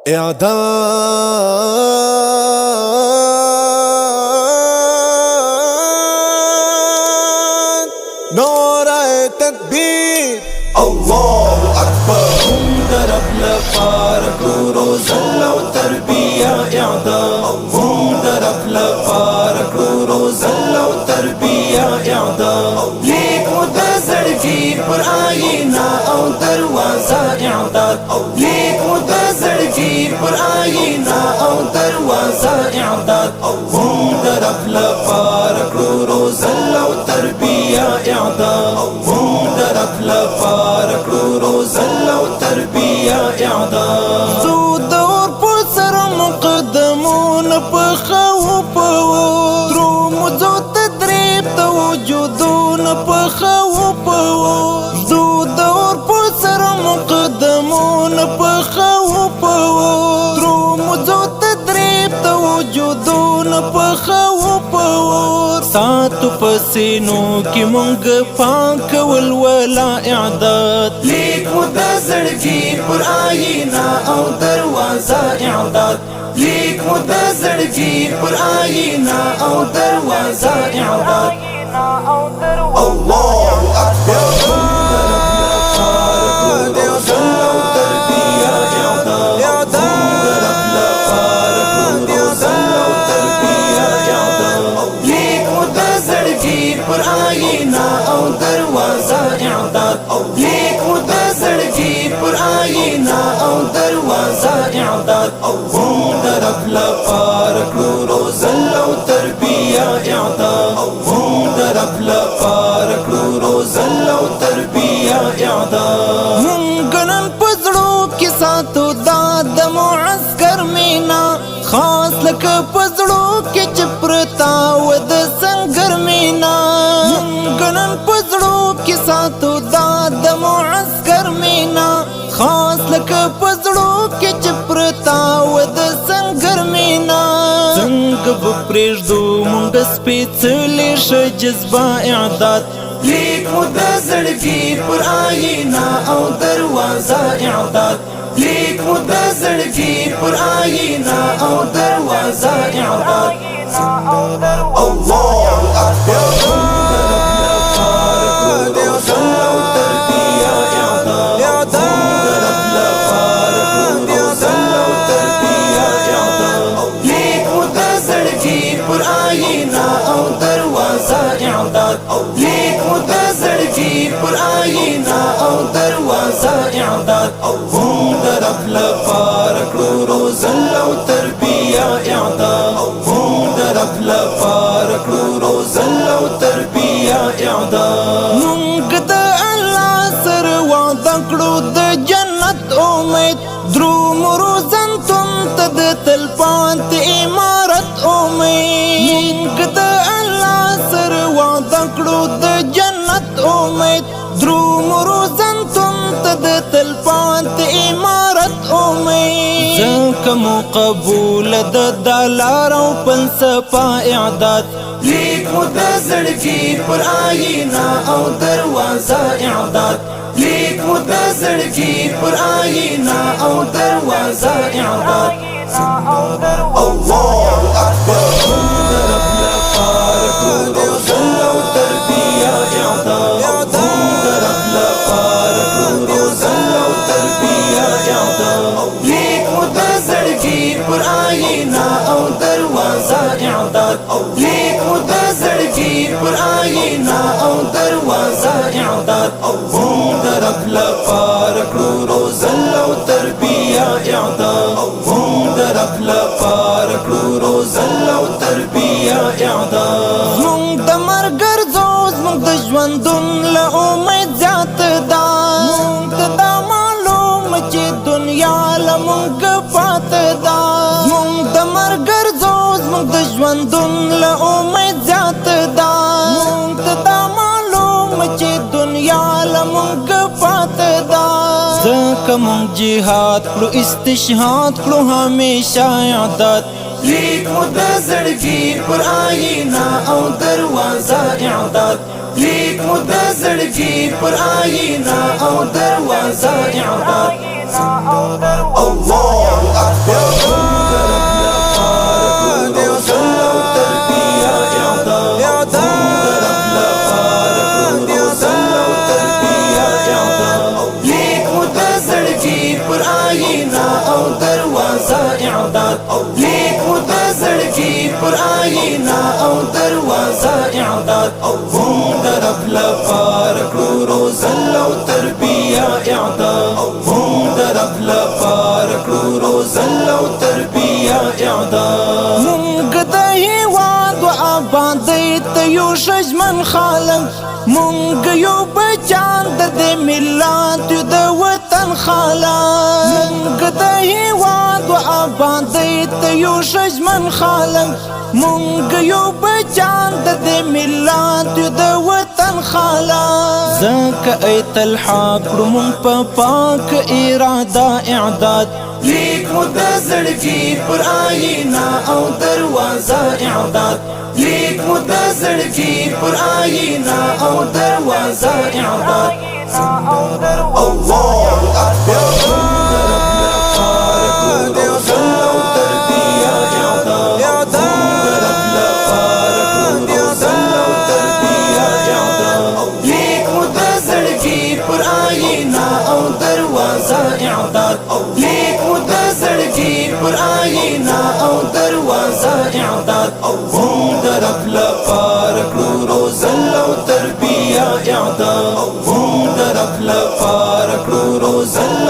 اعداد نور تكبير الله اكبر. درب لپاره روزه او تربیه اعداد، درب لپاره روزه او تربیه اعداد. لیک مو د زړګي پر آیینه او دروازه اعداد، لیک مو د زړګي پر آیینه او دروازه اعداد. درب لپاره روزه او تربیه اعداد، درب لپاره روزه او تربیه اعداد. زو دور پر سر مقدمون پخو پو درو مزو تدریب تو وجودون پخو پو. زو دور پر سر مقدمون پخو پو درو مزو تدریب تو وجودون پخو پو. ساتو پسینو کی مونږ پاک ولولا اعداد، لیک مو د زړګي پر آیینه او دروازه اعداد، لیک مو د زړګي پر آیینه او دروازه اعداد. الله اكبر. پر آیینه او دروازه اعداد، لیک مو د زړګي پر آیینه او دروازه اعداد. درب لپاره روزه او تربیه اعداد، درب لپاره روزه او تربیه اعداد. مونږ نن پزړو کې ساتو د معسكر مینا، خاص لکه پزړو کې چپرتا و د سنگر مینا. مونږ نن پزړو کې ساتو د معسكر مینا، خاص لکه پزړو کې چپرتا و د سنگر مینا. څنګه به پرېږدو مونږ سپېڅلې شه جذبه اعداد، لیک مو د زړګي پر آیینه او دروازه اعداد، لیک مو د زړګي پر آیینه او دروازه اعداد. الله اكبر. پر آیینه او دروازه اعداد، لیک مو د زړګي پر آیینه او دروازه اعداد. درب لپاره روزه او تربیه اعداد، درب لپاره روزه او تربیه اعداد. مونږ د الله سره وعده کړو د جنت امید، درومو روزنتون ته د تلپاتې امارت امید. مونږ د الله سره وعده کړو د جنت امید، درومو روزنتون ته د تلپاتې امارت امید. ځکه مو قبول د لار او فلسفه اعداد، لیک مو د زړګي پر آیینه او دروازه اعداد، لیک مو د زړګي پر آیینه او دروازه اعداد. الله اكبر. درب لپاره روزه او تربیه اعداد، درب لپاره روزه او تربیه اعداد. لیک مو د زړګي پر آیینه او دروازه اعداد، لیک مو د زړګي پر آیینه او دروازه اعداد. درب لپاره روزه او تربیه اعداد، درب لپاره روزه او تربیه اعداد. مونږ د مرګ ګرځو زموږ د ژوندون له امید زیات ده. مونږ ته دا معلوم چې دنیا له مونږ پاته ده. مونږ د مرګ ګرځو زموږ د ژوندون له امید زیات ده. مونږ ته دا معلوم چې دنیا له مونږ پاته ده. ځکه مونږ جهاد کړو استشهاد کړو همیشه اعداد، لیک مو د زړګي پر آیینه او دروازه اعداد، لیک مو د زړګي پر آیینه او دروازه اعداد. الله اكبر. زړګي پر آینا او دروازه اعداد لیک مو د زړګي پر آینا او دروازه اعداد هم د رب لپاره کړو روزل او تربیه اعداد هم د رب لپاره کړو روزل او تربیه اعداد مونږ د هیواد و آبادۍ ته یو ښځمن خلک مونږ یو بچیان د دې ملت یو د وطن خلک مونږ د هیواد و آبادۍ ته یو ښځمن خلک مونږ یو بچیان د دې ملت یو د وطن خلک ځکه ایت الحق کړو مونږ په پاک اراده اعداد لیک مو د زړګي پر آینا او دروازه اعداد لیک مو د زړګي پر آینا او دروازه اعداد الله أكبر لیک مو د زړګي پر آینا او دروازه اعداد لیک مو د زړګي پر آینا او دروازه اعداد هم د رب لپاره کړو روزل او تربیه اعداد هم د رب لپاره کړو روزل